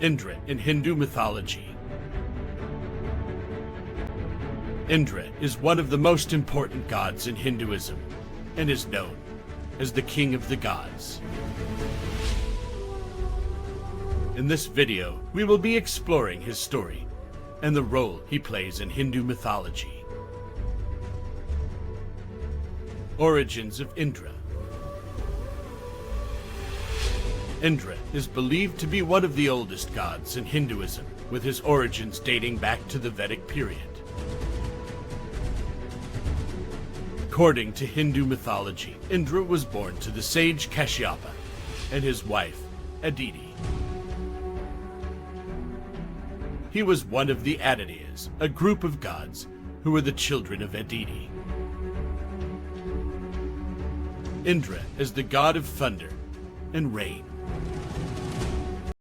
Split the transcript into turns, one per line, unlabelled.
Indra in Hindu mythology. Indra is one of the most important gods in Hinduism and is known as the king of the gods. In this video, we will be exploring his story and the role he plays in Hindu mythology. Origins of Indra. Indra is believed to be one of the oldest gods in Hinduism, with his origins dating back to the Vedic period. According to Hindu mythology, Indra was born to the sage Kashyapa and his wife, Aditi. He was one of the Adityas, a group of gods who were the children of Aditi. Indra is the god of thunder and rain.